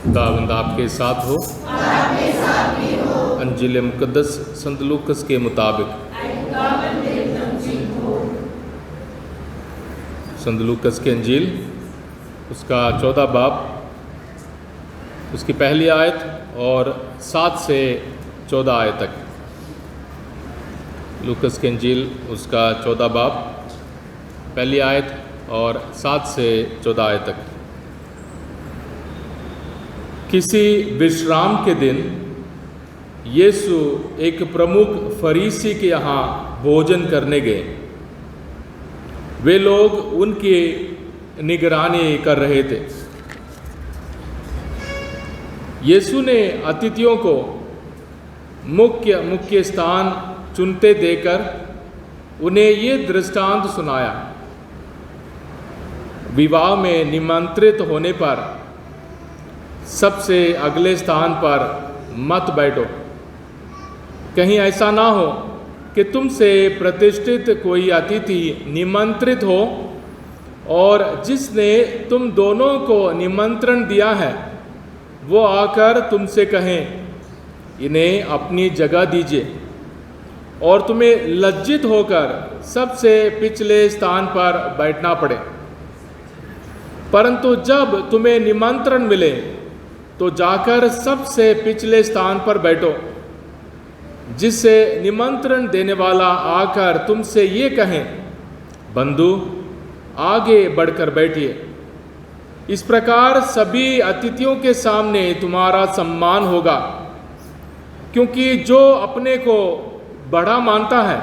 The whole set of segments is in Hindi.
खुदावंद आपके साथ हो। अंजील मुकद्दस संत लूकस के मुताबिक। संत लूकस की अंजील उसका 14 बाब, उसकी पहली आयत और 7 से 14 आयत तक। लूकस की अंजील उसका 14 बाब, पहली आयत और 7 से 14 आयत तक। किसी विश्राम के दिन यीशु एक प्रमुख फरीसी के यहाँ भोजन करने गए। वे लोग उनकी निगरानी कर रहे थे। यीशु ने अतिथियों को मुख्य स्थान चुनते देकर उन्हें ये दृष्टांत सुनाया। विवाह में निमंत्रित होने पर सबसे अगले स्थान पर मत बैठो। कहीं ऐसा ना हो कि तुमसे प्रतिष्ठित कोई अतिथि निमंत्रित हो और जिसने तुम दोनों को निमंत्रण दिया है वो आकर तुमसे कहें इन्हें अपनी जगह दीजिए, और तुम्हें लज्जित होकर सबसे पिछले स्थान पर बैठना पड़े। परंतु जब तुम्हें निमंत्रण मिले तो जाकर सबसे पिछले स्थान पर बैठो, जिससे निमंत्रण देने वाला आकर तुमसे ये कहें बंधु आगे बढ़कर बैठिए। इस प्रकार सभी अतिथियों के सामने तुम्हारा सम्मान होगा, क्योंकि जो अपने को बड़ा मानता है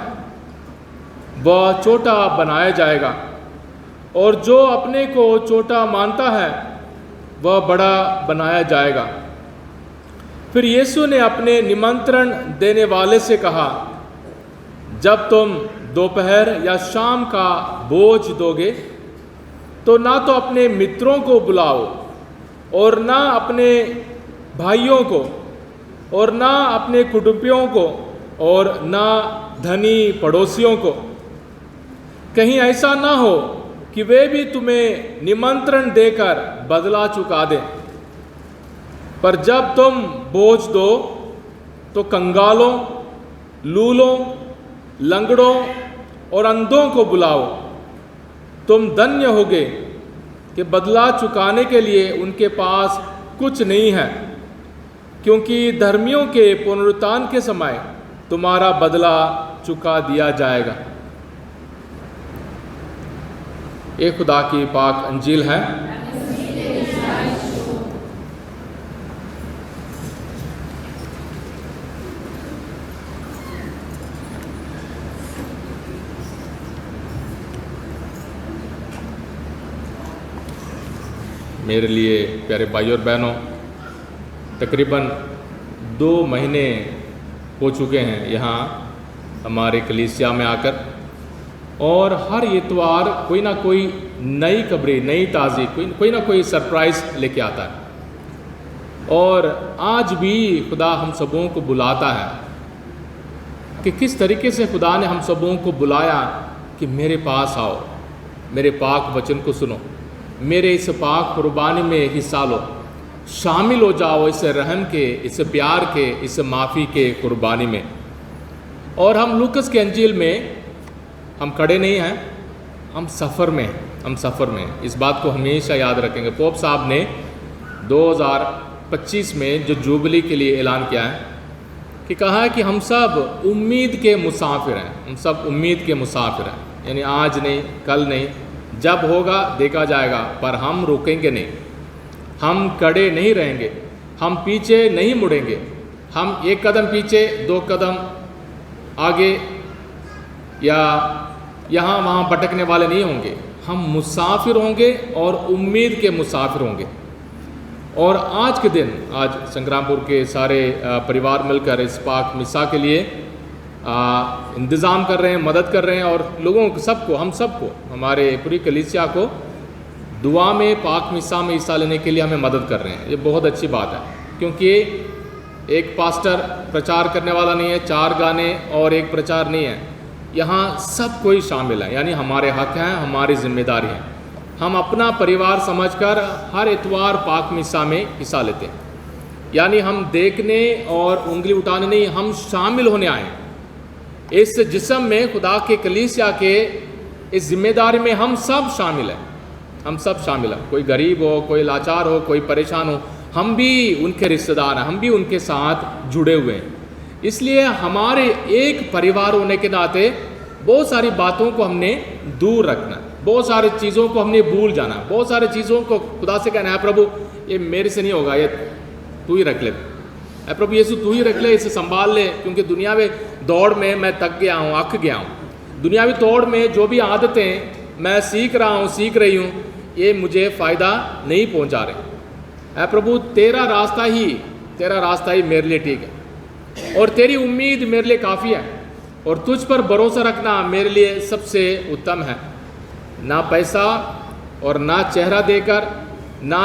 वह छोटा बनाया जाएगा, और जो अपने को छोटा मानता है वह बड़ा बनाया जाएगा। फिर यीशु ने अपने निमंत्रण देने वाले से कहा, जब तुम दोपहर या शाम का भोज दोगे तो ना तो अपने मित्रों को बुलाओ, और ना अपने भाइयों को, और ना अपने कुटुंबियों को, और ना धनी पड़ोसियों को। कहीं ऐसा ना हो कि वे भी तुम्हें निमंत्रण देकर बदला चुका दें। पर जब तुम भोज दो तो कंगालों, लूलों, लंगड़ों और अंधों को बुलाओ। तुम धन्य होगे कि बदला चुकाने के लिए उनके पास कुछ नहीं है, क्योंकि धर्मियों के पुनरुत्थान के समय तुम्हारा बदला चुका दिया जाएगा। ये खुदा की पाक अंजील है। मेरे लिए प्यारे भाइयों और बहनों, तकरीबन 2 महीने हो चुके हैं यहाँ हमारे कलीसिया में आकर, और हर इतवार कोई ना कोई नई खबरें, नई ताज़ी, कोई ना कोई सरप्राइज़ लेके आता है। और आज भी खुदा हम सबों को बुलाता है कि किस तरीके से खुदा ने हम सबों को बुलाया कि मेरे पास आओ, मेरे पाक वचन को सुनो, मेरे इस पाक कुर्बानी में हिस्सा लो, शामिल हो जाओ इस रहम के, इस प्यार के, इस माफ़ी के कुर्बानी में। और हम लूकस के अंजील में हम खड़े नहीं हैं, हम सफ़र में, हम सफ़र में। इस बात को हमेशा याद रखेंगे। पोप साहब ने 2025 में जो जुबली के लिए ऐलान किया है कि कहा है कि हम सब उम्मीद के मुसाफिर हैं, हम सब उम्मीद के मुसाफिर हैं। यानी आज नहीं, कल नहीं, जब होगा देखा जाएगा, पर हम रुकेंगे नहीं, हम खड़े नहीं रहेंगे, हम पीछे नहीं मुड़ेंगे, हम 1 कदम पीछे 2 कदम आगे या यहाँ वहाँ भटकने वाले नहीं होंगे। हम मुसाफिर होंगे और उम्मीद के मुसाफिर होंगे। और आज के दिन, आज संग्रामपुर के सारे परिवार मिलकर इस पाक मिसा के लिए इंतज़ाम कर रहे हैं, मदद कर रहे हैं, और लोगों को, सबको, हम सबको, हमारे पूरी कलीसिया को दुआ में, पाक मिसा में हिस्सा लेने के लिए हमें मदद कर रहे हैं। ये बहुत अच्छी बात है, क्योंकि एक पास्टर प्रचार करने वाला नहीं है, 4 गाने और एक प्रचार नहीं है। यहाँ सब कोई शामिल है, यानी हमारे हक हैं, हमारी जिम्मेदारी है। हम अपना परिवार समझकर हर इतवार पाक मिसा में हिस्सा लेते हैं। यानी हम देखने और उंगली उठाने नहीं, हम शामिल होने आए। इस जिस्म में खुदा के कलीसिया के इस जिम्मेदारी में हम सब शामिल हैं। हम सब शामिल हैं। कोई गरीब हो, कोई लाचार हो, कोई परेशान हो, हम भी उनके रिश्तेदार हैं, हम भी उनके साथ जुड़े हुए हैं। इसलिए हमारे एक परिवार होने के नाते बहुत सारी बातों को हमने दूर रखना है, बहुत सारी चीज़ों को हमने भूल जाना है, बहुत सारी चीज़ों को खुदा से कहना है, प्रभु ये मेरे से नहीं होगा, ये तू ही रख ले, प्रभु यीशु तू ही रख ले, इसे संभाल ले, क्योंकि दुनिया में दौड़ में मैं थक गया हूँ, अक गया हूँ। दुनियावी दौड़ में जो भी आदतें मैं सीख रहा हूँ, सीख रही हूँ, ये मुझे फ़ायदा नहीं पहुँचा रहे। प्रभु तेरा रास्ता ही मेरे लिए ठीक है, और तेरी उम्मीद मेरे लिए काफ़ी है, और तुझ पर भरोसा रखना मेरे लिए सबसे उत्तम है। ना पैसा और ना चेहरा देकर, ना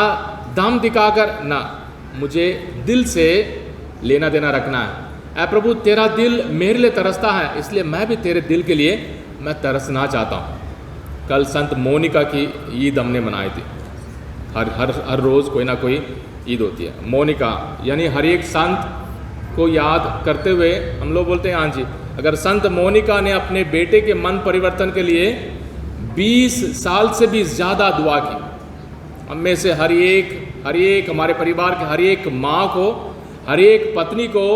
दम दिखाकर, ना मुझे दिल से लेना देना रखना है। प्रभु तेरा दिल मेरे लिए तरसता है, इसलिए मैं भी तेरे दिल के लिए मैं तरसना चाहता हूँ। कल संत मोनिका की ईद हमने मनाई थी। हर रोज़ कोई ना कोई ईद होती है। मोनिका यानी हर एक संत को याद करते हुए हम लोग बोलते हैं, हाँ जी, अगर संत मोनिका ने अपने बेटे के मन परिवर्तन के लिए 20 साल से भी ज़्यादा दुआ की, हम में से हर एक हमारे परिवार के हर एक माँ को, हर एक पत्नी को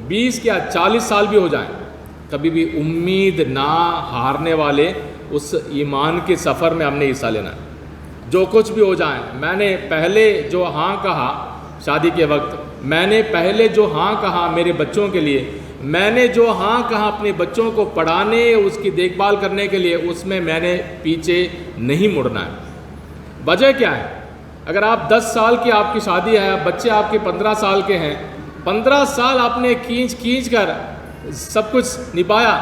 20 या 40 साल भी हो जाएं, कभी भी उम्मीद ना हारने वाले उस ईमान के सफ़र में हमने हिस्सा लेना है। जो कुछ भी हो जाए, मैंने पहले जो हाँ कहा शादी के वक्त, मैंने पहले जो हाँ कहा मेरे बच्चों के लिए, मैंने जो हाँ कहा अपने बच्चों को पढ़ाने, उसकी देखभाल करने के लिए, उसमें मैंने पीछे नहीं मुड़ना है। वजह क्या है? अगर आप 10 साल की आपकी शादी है, बच्चे आपके 15 साल के हैं, 15 साल आपने खींच कर सब कुछ निभाया,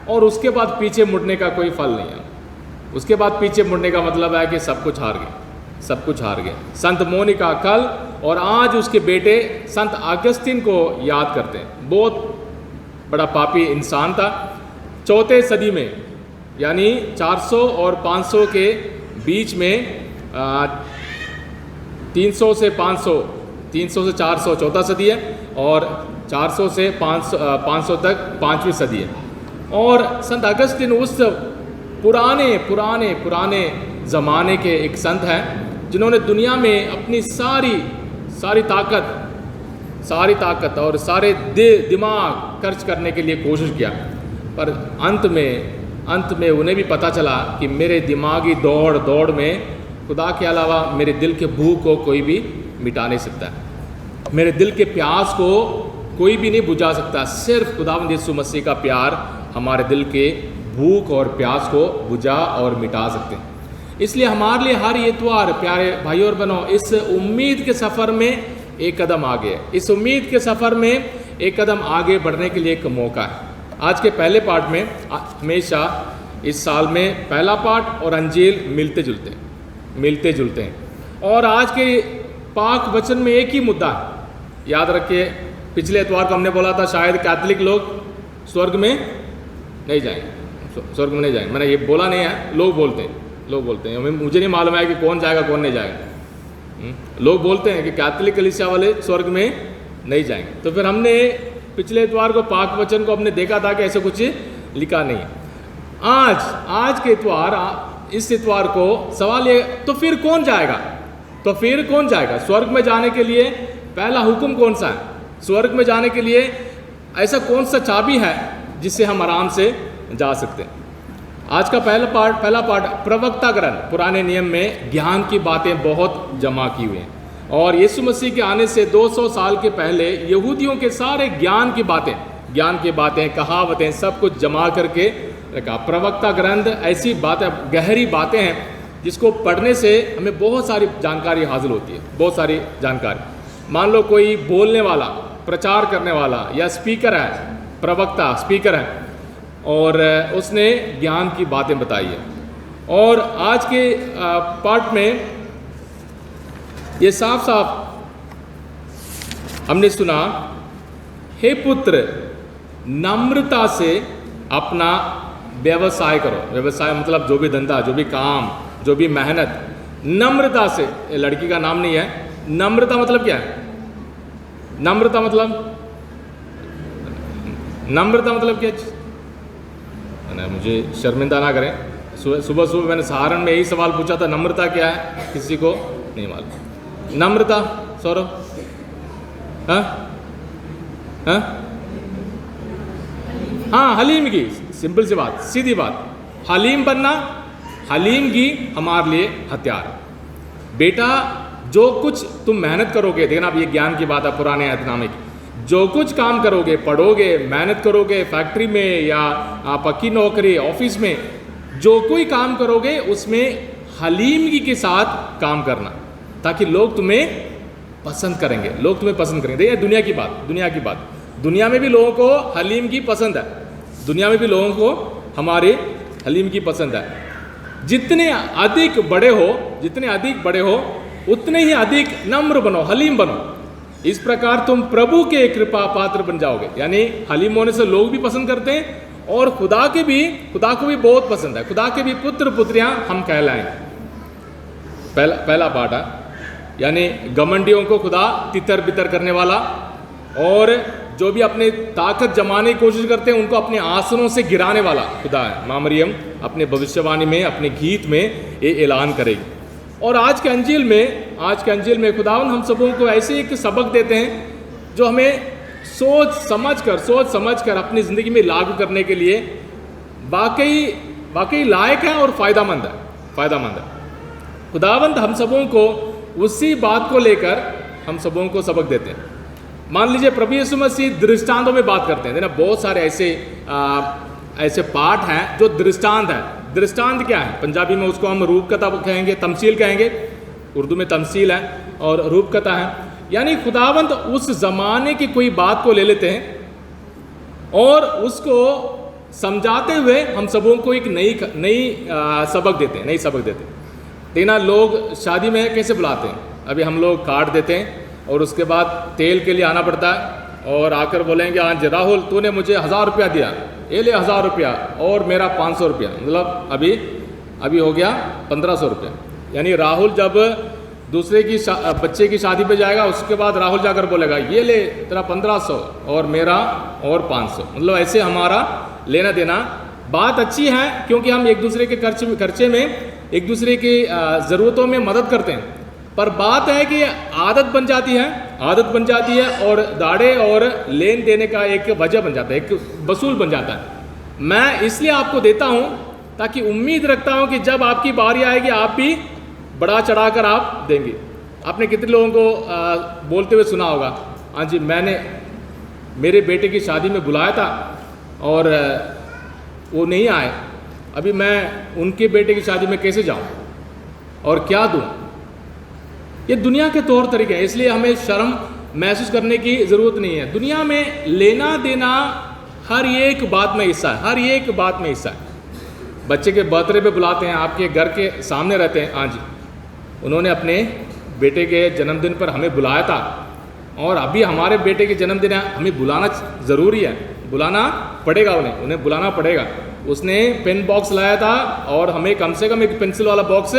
और उसके बाद पीछे मुड़ने का कोई फल नहीं है। उसके बाद पीछे मुड़ने का मतलब है कि सब कुछ हार गए, सब कुछ हार गए। संत मोनिका कल और आज उसके बेटे संत अगस्तिन को याद करते हैं। बहुत बड़ा पापी इंसान था। 4वीं सदी में, यानी 400 और 500 के बीच में, 300 से 500, 300 से 400 4वीं सदी है, और 400 से 500 तक 5वीं सदी है। और संत अगस्तिन उस पुराने ज़माने के एक संत हैं जिन्होंने दुनिया में अपनी सारी ताकत और सारे दिमाग खर्च करने के लिए कोशिश किया, पर अंत में उन्हें भी पता चला कि मेरे दिमागी दौड़ में खुदा के अलावा मेरे दिल के भूख को कोई भी मिटा नहीं सकता, मेरे दिल के प्यास को कोई भी नहीं बुझा सकता। सिर्फ खुदावंद यीशु मसीह का प्यार हमारे दिल के भूख और प्यास को बुझा और मिटा सकते हैं। इसलिए हमारे लिए हर इतवार, प्यारे भाइयों और बहनों, इस उम्मीद के सफ़र में एक कदम आगे है। इस उम्मीद के सफ़र में एक कदम आगे बढ़ने के लिए एक मौका है। आज के पहले पाठ में हमेशा इस साल में पहला पाठ और अंजील मिलते जुलते हैं, और आज के पाक वचन में एक ही मुद्दा है। याद रखिए, पिछले इतवार को हमने बोला था शायद कैथोलिक लोग स्वर्ग में नहीं जाएंगे, मैंने ये बोला नहीं है, लोग बोलते हैं। मुझे नहीं मालूम है कि कौन जाएगा कौन नहीं जाएगा। लोग बोलते हैं कि कैथोलिक कलीसिया वाले स्वर्ग में नहीं जाएंगे। तो फिर हमने पिछले इतवार को पाक वचन को हमने देखा था कि ऐसा कुछ लिखा नहीं है। आज के इतवार, इस इतवार को सवाल ये, तो फिर कौन जाएगा स्वर्ग में जाने के लिए? पहला हुक्म कौन सा है? स्वर्ग में जाने के लिए ऐसा कौन सा चाबी है जिससे हम आराम से जा सकते हैं? आज का पहला पाठ प्रवक्ता ग्रंथ, पुराने नियम में ज्ञान की बातें बहुत जमा की हुई हैं, और यीशु मसीह के आने से 200 साल के पहले यहूदियों के सारे ज्ञान की बातें, कहावतें, सब कुछ जमा करके रखा। प्रवक्ता ग्रंथ ऐसी बातें, गहरी बातें हैं जिसको पढ़ने से हमें बहुत सारी जानकारी हासिल होती है, बहुत सारी जानकारी। मान लो कोई बोलने वाला, प्रचार करने वाला या स्पीकर है, प्रवक्ता स्पीकर है, और उसने ज्ञान की बातें बताई है। और आज के पाठ में ये साफ हमने सुना, हे पुत्र नम्रता से अपना व्यवसाय करो। व्यवसाय मतलब जो भी धंधा, जो भी काम, जो भी मेहनत, नम्रता से, ये लड़की का नाम नहीं है, नम्रता मतलब क्या है? नम्रता मतलब क्या? मुझे शर्मिंदा ना करें, सुबह सुबह मैंने सहारण में यही सवाल पूछा था, नम्रता क्या है, किसी को नहीं मालूम। नम्रता सौरभ? हाँ हाँ हाँ, हलीम की, सिंपल सी बात, सीधी बात, हलीम बनना, हलीम की हमारे लिए हथियार। बेटा जो कुछ तुम मेहनत करोगे, देखना अब ये ज्ञान की बात है पुराने अहदनामे की, जो कुछ काम करोगे, पढ़ोगे, मेहनत करोगे, फैक्ट्री में या पक्की नौकरी, ऑफिस में, जो कोई काम करोगे उसमें हलीमगी के साथ काम करना, ताकि लोग तुम्हें पसंद करेंगे, लोग तुम्हें पसंद करेंगे। देखिए दुनिया की बात, दुनिया में भी लोगों को हलीम की पसंद है, दुनिया में भी लोगों को हमारे हलीम की पसंद है। जितने अधिक बड़े हो उतने ही अधिक नम्र बनो, हलीम बनो। इस प्रकार तुम प्रभु के कृपा पात्र बन जाओगे। यानी हलीम होने से लोग भी पसंद करते हैं और खुदा को भी बहुत पसंद है, खुदा के भी पुत्र पुत्रियां हम कहलाएंगे। पहला पार्ट है, यानी घमंडियों को खुदा तितर बितर करने वाला, और जो भी अपने ताकत जमाने की कोशिश करते हैं उनको अपने आसनों से गिराने वाला खुदा है। माँ मरियम अपने भविष्यवाणी में, अपने गीत में ये ऐलान करेगी। और आज के अंजील में खुदावंद हम सबों को ऐसे एक सबक देते हैं जो हमें सोच समझ कर अपनी ज़िंदगी में लागू करने के लिए वाकई लायक है और फ़ायदामंद है। खुदावंद हम सबों को उसी बात को लेकर हम सबों को सबक देते हैं। मान लीजिए प्रभु यीशु मसीह दृष्टांतों में बात करते हैं ना, बहुत सारे ऐसे पाठ हैं जो दृष्टांत है। दृष्टांत क्या है? पंजाबी में उसको हम रूपकथा कहेंगे, तमसील कहेंगे, उर्दू में तमसील है और रूपकथा है। यानी खुदावंद उस जमाने की कोई बात को ले लेते हैं और उसको समझाते हुए हम सबों को एक नई सबक देते हैं। देना, लोग शादी में कैसे बुलाते हैं? अभी हम लोग कार्ड देते हैं और उसके बाद तेल के लिए आना पड़ता है और आकर बोलेंगे, हाँ जी राहुल तूने मुझे 1000 रुपया दिया, ये ले 1000 रुपया और मेरा 500 रुपया, मतलब अभी हो गया 1500 रुपया। यानी राहुल जब दूसरे की बच्चे की शादी पे जाएगा, उसके बाद राहुल जाकर बोलेगा ये ले तेरा 1500 और मेरा और 500। मतलब ऐसे हमारा लेना देना। बात अच्छी है क्योंकि हम एक दूसरे के खर्चे में एक दूसरे की ज़रूरतों में मदद करते हैं, पर बात है कि आदत बन जाती है और दाड़े और लेन देने का एक वजह बन जाता है, एक वसूल बन जाता है। मैं इसलिए आपको देता हूँ ताकि उम्मीद रखता हूँ कि जब आपकी बारी आएगी आप भी बढ़ा चढ़ा कर आप देंगे। आपने कितने लोगों को बोलते हुए सुना होगा, हाँ जी मैंने मेरे बेटे की शादी में बुलाया था और वो नहीं आए, अभी मैं उनके बेटे की शादी में कैसे जाऊँ और क्या दूँ। ये दुनिया के तौर तरीके हैं, इसलिए हमें शर्म महसूस करने की ज़रूरत नहीं है। दुनिया में लेना देना हर एक बात में हिस्सा है, बच्चे के बर्थडे पे बुलाते हैं, आपके घर के सामने रहते हैं, हाँ जी उन्होंने अपने बेटे के जन्मदिन पर हमें बुलाया था और अभी हमारे बेटे के जन्मदिन है, हमें बुलाना ज़रूरी है, बुलाना पड़ेगा, उन्हें बुलाना पड़ेगा। उसने पेन बॉक्स लाया था और हमें कम से कम एक पेंसिल वाला बॉक्स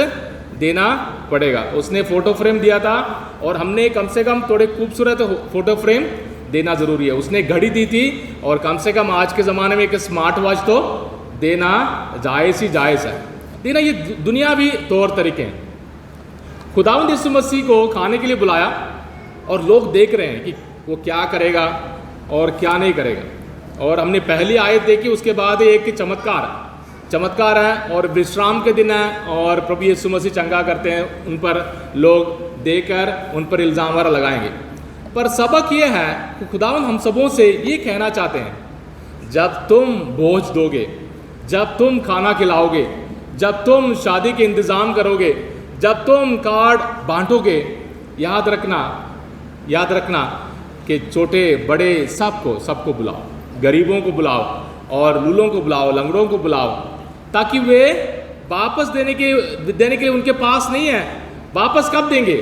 देना पड़ेगा। उसने फ़ोटो फ्रेम दिया था और हमने कम से कम थोड़े खूबसूरत फ़ोटो फ्रेम देना ज़रूरी है। उसने घड़ी दी थी और कम से कम आज के ज़माने में एक स्मार्ट वॉच तो देना जायज़ है। देना ये दुनियावी तौर तरीके हैं। खुदावंद यीशु मसीह को खाने के लिए बुलाया और लोग देख रहे हैं कि वो क्या करेगा और क्या नहीं करेगा। और हमने पहली आयत देखी, उसके बाद एक चमत्कार है और विश्राम के दिन है और प्रभु यीशु मसीह चंगा करते हैं, उन पर लोग देकर उन पर इल्ज़ाम वगैरह लगाएंगे। पर सबक ये है कि खुदावंद हम सबों से ये कहना चाहते हैं, जब तुम बोझ दोगे, जब तुम खाना खिलाओगे, जब तुम शादी के इंतज़ाम करोगे, जब तुम कार्ड बांटोगे, याद रखना कि छोटे बड़े सबको बुलाओ, गरीबों को बुलाओ और लूलों को बुलाओ, लंगड़ों को बुलाओ, ताकि वे वापस देने के लिए उनके पास नहीं है। वापस कब देंगे?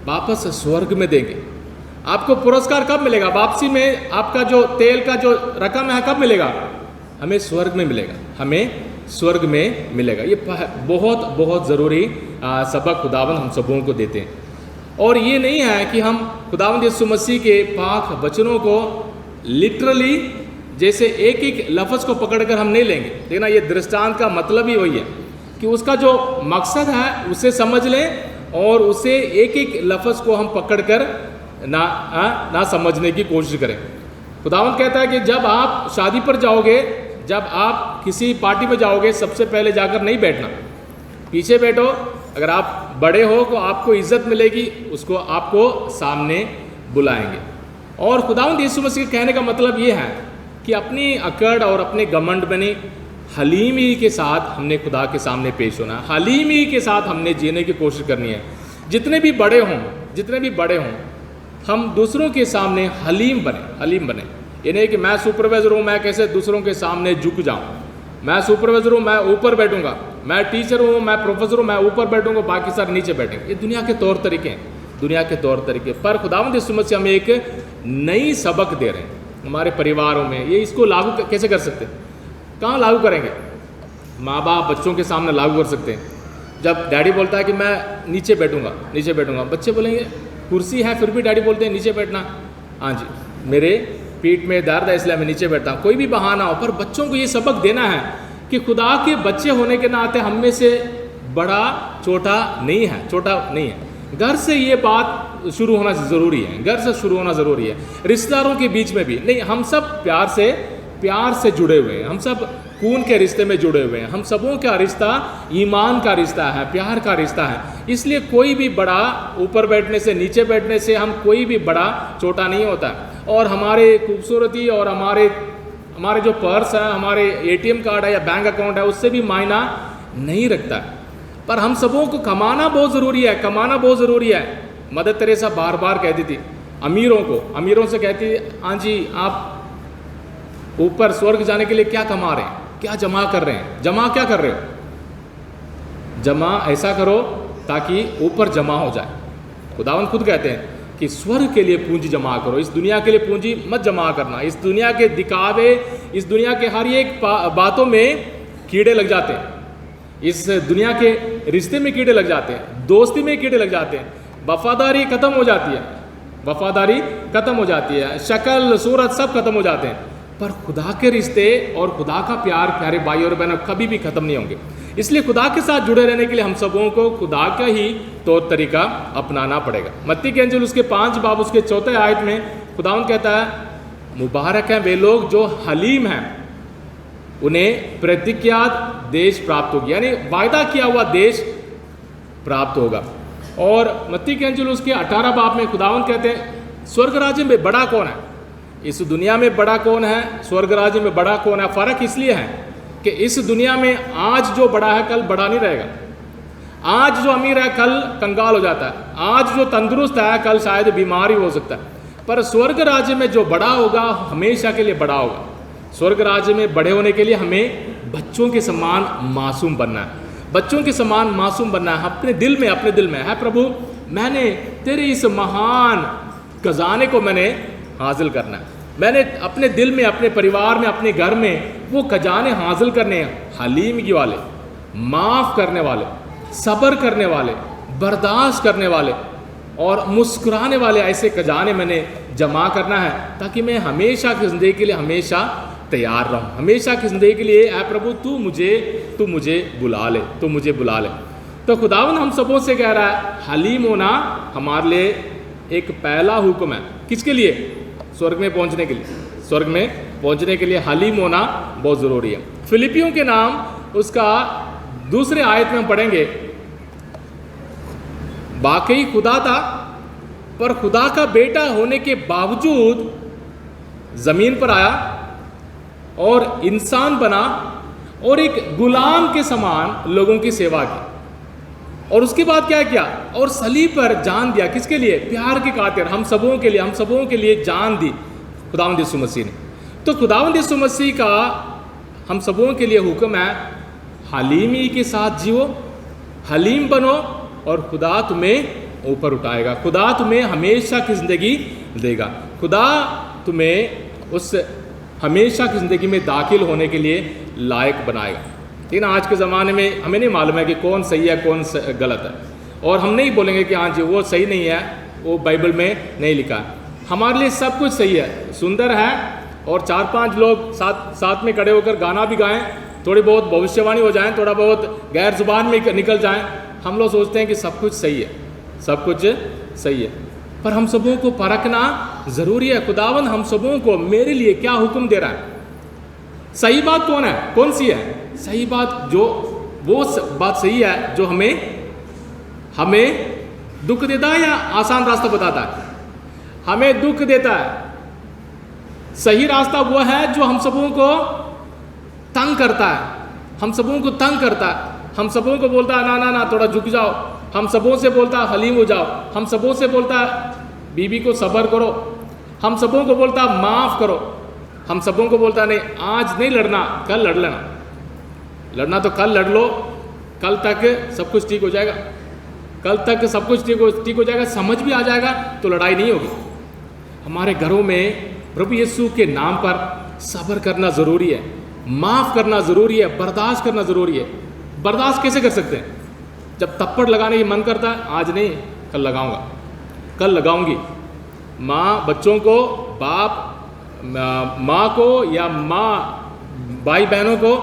वापस स्वर्ग में देंगे। आपको पुरस्कार कब मिलेगा? वापसी में आपका जो तेल का जो रकम है कब मिलेगा? हमें स्वर्ग में मिलेगा, हमें स्वर्ग में मिलेगा। ये बहुत बहुत ज़रूरी सबक खुदावंद हम सबों को देते हैं। और ये नहीं है कि हम खुदावंद यीशु मसीह के पाक वचनों को लिटरली जैसे एक एक लफ्ज़ को पकड़कर हम नहीं लेंगे। देखना, ये दृष्टांत का मतलब ही वही है कि उसका जो मकसद है उसे समझ लें और उसे एक एक लफ्ज़ को हम पकड़कर ना समझने की कोशिश करें। खुदावंद कहता है कि जब आप शादी पर जाओगे, जब आप किसी पार्टी में जाओगे, सबसे पहले जाकर नहीं बैठना, पीछे बैठो। अगर आप बड़े हो तो आपको इज्जत मिलेगी, उसको आपको सामने बुलाएंगे। और खुदावंद यीशु मसीह के कहने का मतलब ये है कि अपनी अकड़ और अपने घमंड में नहीं, हलीमी के साथ हमने खुदा के सामने पेश होना है। हलीमी के साथ हमने जीने की कोशिश करनी है। जितने भी बड़े हों, हम दूसरों के सामने हलीम बने। ये नहीं कि मैं सुपरवाइजर हूँ, मैं कैसे दूसरों के सामने झुक जाऊँ। मैं सुपरवाइजर हूँ, मैं ऊपर बैठूंगा। मैं टीचर हूँ, मैं प्रोफेसर हूँ, मैं ऊपर बैठूंगा, बाकी सारे नीचे बैठेंगे। ये दुनिया के तौर तरीके। पर खुदावंद यीशु मसीह हमें एक नई सबक दे रहे हैं हमारे परिवारों में। ये इसको लागू कैसे कर सकते हैं? कहाँ लागू करेंगे? माँ बाप बच्चों के सामने लागू कर सकते हैं। जब डैडी बोलता है कि मैं नीचे बैठूंगा, बच्चे बोलेंगे कुर्सी है, फिर भी डैडी बोलते हैं नीचे बैठना। हाँ जी, मेरे पीठ में दर्द है इसलिए मैं नीचे बैठता हूँ। कोई भी बहाना हो, पर बच्चों को ये सबक देना है कि खुदा के बच्चे होने के नाते हम में से बड़ा छोटा नहीं है। घर से ये बात शुरू होना ज़रूरी है। रिश्तेदारों के बीच में भी नहीं, हम सब प्यार से जुड़े हुए हैं। हम सब खून के रिश्ते में जुड़े हुए हैं। हम सबों का रिश्ता ईमान का रिश्ता है, प्यार का रिश्ता है। इसलिए कोई भी बड़ा ऊपर बैठने से, नीचे बैठने से हम कोई भी बड़ा छोटा नहीं होता। और हमारे खूबसूरती और हमारे जो पर्स है, हमारे ATM कार्ड है या बैंक अकाउंट है, उससे भी मायना नहीं रखता है। पर हम सबों को कमाना बहुत ज़रूरी है। मदर तेरेसा बार बार कहती थी अमीरों से कहती, हाँ जी, आप ऊपर स्वर्ग जाने के लिए क्या कमा रहे हैं, क्या जमा कर रहे हैं? जमा क्या कर रहे हो? जमा ऐसा करो ताकि ऊपर जमा हो जाए। खुदावंद खुद कहते हैं कि स्वर्ग के लिए पूंजी जमा करो, इस दुनिया के लिए पूंजी मत जमा करना। इस दुनिया के दिखावे, इस दुनिया के हर एक बातों में कीड़े लग जाते हैं। इस दुनिया के रिश्ते में कीड़े लग जाते हैं, दोस्ती में कीड़े लग जाते हैं, वफादारी खत्म हो जाती है, शक्ल सूरत सब खत्म हो जाते हैं। पर खुदा के रिश्ते और खुदा का प्यार, प्यारे भाई और बहनों, कभी भी खत्म नहीं होंगे। इसलिए खुदा के साथ जुड़े रहने के लिए हम सबों को खुदा का ही तौर तरीका अपनाना पड़ेगा। मत्ती के अंजिल उसके 5 बाब उसके 4 आयत में खुदावंद कहता है, मुबारक हैं वे लोग जो हलीम हैं, उन्हें प्रतिज्ञात देश प्राप्त होगी, यानी वायदा किया हुआ देश प्राप्त होगा। और मत्ती के अंजिल उसके 18 बाब में खुदावंद कहते हैं, स्वर्ग राज्य में बड़ा कौन है? इस दुनिया में बड़ा कौन है, स्वर्ग राज्य में बड़ा कौन है? फर्क इसलिए है कि इस दुनिया में आज जो बड़ा है कल बड़ा नहीं रहेगा। आज जो अमीर है कल कंगाल हो जाता है। आज जो तंदुरुस्त है कल शायद बीमार ही हो सकता है। पर स्वर्ग राज्य में जो बड़ा होगा हमेशा के लिए बड़ा होगा। स्वर्ग राज्य में बड़े होने के लिए हमें बच्चों के समान मासूम बनना है। अपने दिल में है, प्रभु मैंने तेरे इस महान खजाने को मैंने हासिल करना है। मैंने अपने दिल में, अपने परिवार में, अपने घर में वो खजाने हासिल करने हैं। हलीमगी वाले, माफ़ करने वाले, सब्र करने वाले, बर्दाश्त करने वाले और मुस्कुराने वाले ऐसे खजाने मैंने जमा करना है, ताकि मैं हमेशा की ज़िंदगी के लिए हमेशा तैयार रहूं। हमेशा की ज़िंदगी के लिए ऐ प्रभु तू मुझे बुला ले। तो खुदावंद हम सबों से कह रहा है, हलीम होना हमारे लिए एक पहला हुक्म है। किसके लिए? स्वर्ग में पहुंचने के लिए हलीम होना बहुत ज़रूरी है। फिलिपियों के नाम उसका 2 आयत में हम पढ़ेंगे, वाकई खुदा था, पर खुदा का बेटा होने के बावजूद ज़मीन पर आया और इंसान बना और एक गुलाम के समान लोगों की सेवा की। और उसके बाद क्या किया? और सलीब पर जान दिया। किसके लिए? प्यार की खातिर, हम सबों के लिए जान दी खुदावंद यीशु मसीह ने। तो खुदावंद यीशु मसीह का हम सबों के लिए हुक्म है, हलीमी के साथ जियो, हलीम बनो और खुदा तुम्हें ऊपर उठाएगा। खुदा तुम्हें हमेशा की ज़िंदगी देगा। खुदा तुम्हें उस हमेशा की ज़िंदगी में दाखिल होने के लिए लायक बनाएगा। लेकिन आज के ज़माने में हमें नहीं मालूम है कि कौन सही है कौन गलत है, और हम नहीं बोलेंगे कि हाँ जी वो सही नहीं है, वो बाइबल में नहीं लिखा है। हमारे लिए सब कुछ सही है, सुंदर है, और 4-5 लोग साथ में खड़े होकर गाना भी गाएं, थोड़ी बहुत भविष्यवाणी हो जाए, थोड़ा बहुत गैर जुबान में निकल जाएं, हम लोग सोचते हैं कि सब कुछ सही है, सब कुछ सही है। पर हम सबों को परखना ज़रूरी है। खुदावन हम सबों को मेरे लिए क्या हुक्म दे रहा है, सही बात कौन है, कौन सी है सही बात, जो वो बात सही है जो हमें दुख देता है या आसान रास्ता बताता है, हमें दुख देता है। सही रास्ता वो है जो हम सबों को तंग करता है, हम सबों को तंग करता है, हम सबों को बोलता है ना ना ना थोड़ा झुक जाओ, हम सबों से बोलता है हलीम हो जाओ, हम सबों से बोलता है बीवी को सब्र करो, हम सबों को बोलता है माफ़ करो, हम सबों को बोलता है नहीं आज नहीं लड़ना, कल लड़ लेना, लड़ना तो कल लड़ लो, कल तक सब कुछ ठीक हो जाएगा, कल तक सब कुछ ठीक हो जाएगा, समझ भी आ जाएगा तो लड़ाई नहीं होगी। हमारे घरों में प्रभु यीशु के नाम पर सब्र करना ज़रूरी है, माफ़ करना ज़रूरी है, बर्दाश्त करना ज़रूरी है। बर्दाश्त कैसे कर सकते हैं? जब थप्पड़ लगाने की मन करता है, आज नहीं कल लगाऊंगा, कल लगाऊंगी। माँ बच्चों को, बाप माँ को या माँ भाई बहनों को,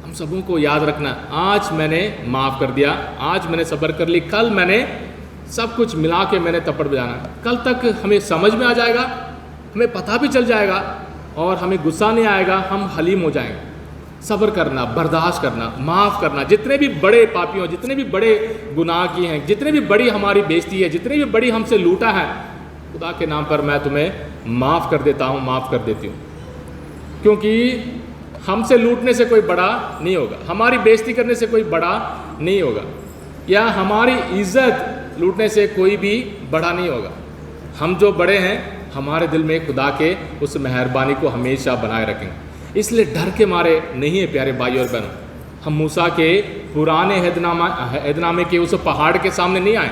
हम सबों को याद रखना, आज मैंने माफ़ कर दिया, आज मैंने सब्र कर ली, कल मैंने सब कुछ मिला के मैंने थप्पड़ बजाना, कल तक हमें समझ में आ जाएगा, हमें पता भी चल जाएगा और हमें गुस्सा नहीं आएगा, हम हलीम हो जाएंगे। सब्र करना, बर्दाश्त करना, माफ़ करना, जितने भी बड़े पापी हों, जितने भी बड़े गुनाह किए हैं, जितने भी बड़ी हमारी बेइज्जती है, जितने भी बड़ी हमसे लूटा है, खुदा के नाम पर मैं तुम्हें माफ़ कर देता हूँ, माफ़ कर देती हूँ। क्योंकि हमसे लूटने से कोई बड़ा नहीं होगा, हमारी बेइज्जती करने से कोई बड़ा नहीं होगा, या हमारी इज्जत लूटने से कोई भी बड़ा नहीं होगा। हम जो बड़े हैं, हमारे दिल में खुदा के उस मेहरबानी को हमेशा बनाए रखेंगे। इसलिए डर के मारे नहीं है प्यारे भाई और बहनों, हम मूसा के पुराने हैदनामे के उस पहाड़ के सामने नहीं आए,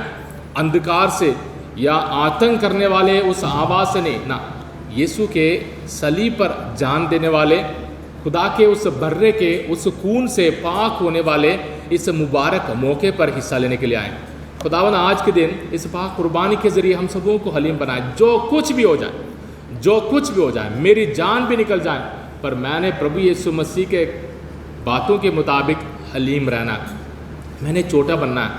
अंधकार से या आतंक करने वाले उस आवाज़ से नहीं ना, यीशु के सलीब पर जान देने वाले, खुदा के उस बर्रे के उस खून से पाक होने वाले इस मुबारक मौके पर हिस्सा लेने के लिए आए। खुदावन आज के दिन इस पाक कुर्बानी के ज़रिए हम सबों को हलीम बनाए। जो कुछ भी हो जाए, जो कुछ भी हो जाए, मेरी जान भी निकल जाए, पर मैंने प्रभु यीशु मसीह के बातों के मुताबिक हलीम रहना है। मैंने छोटा बनना है,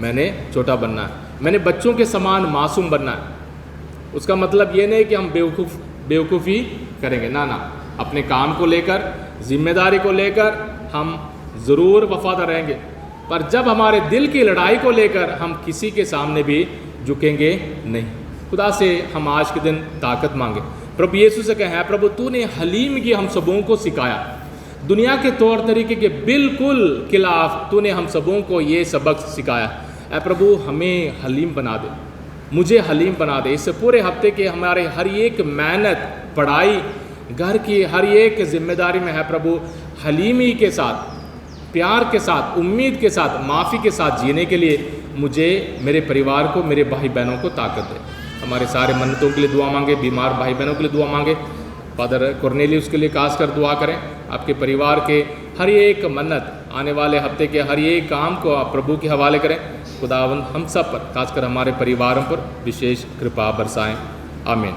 मैंने छोटा बनना है, मैंने बच्चों के समान मासूम बनना है। उसका मतलब ये नहीं कि हम बेवकूफ़ी करेंगे, ना ना, अपने काम को लेकर, जिम्मेदारी को लेकर हम ज़रूर वफादार रहेंगे, पर जब हमारे दिल की लड़ाई को लेकर हम किसी के सामने भी झुकेंगे नहीं। खुदा से हम आज के दिन ताकत मांगे, प्रभु यीशु से कहें, प्रभु तूने हलीम की हम सबों को सिखाया, दुनिया के तौर तरीके के बिल्कुल खिलाफ तूने हम सबों को ये सबक सिखाया। ऐ प्रभु हमें हलीम बना दे, मुझे हलीम बना दे। इस पूरे हफ्ते के हमारे हर एक मेहनत, पढ़ाई, घर की हर एक जिम्मेदारी में है प्रभु हलीमी के साथ, प्यार के साथ, उम्मीद के साथ, माफ़ी के साथ जीने के लिए मुझे, मेरे परिवार को, मेरे भाई बहनों को ताकत दे। हमारे सारे मन्नतों के लिए दुआ मांगे, बीमार भाई बहनों के लिए दुआ मांगे, फादर कुरनेलियुस के लिए खास कर दुआ करें। आपके परिवार के हर एक मन्नत, आने वाले हफ्ते के हर एक काम को आप प्रभु के हवाले करें। खुदावंद हम सब पर, खासकर हमारे परिवारों पर विशेष कृपा बरसाएं। आमीन।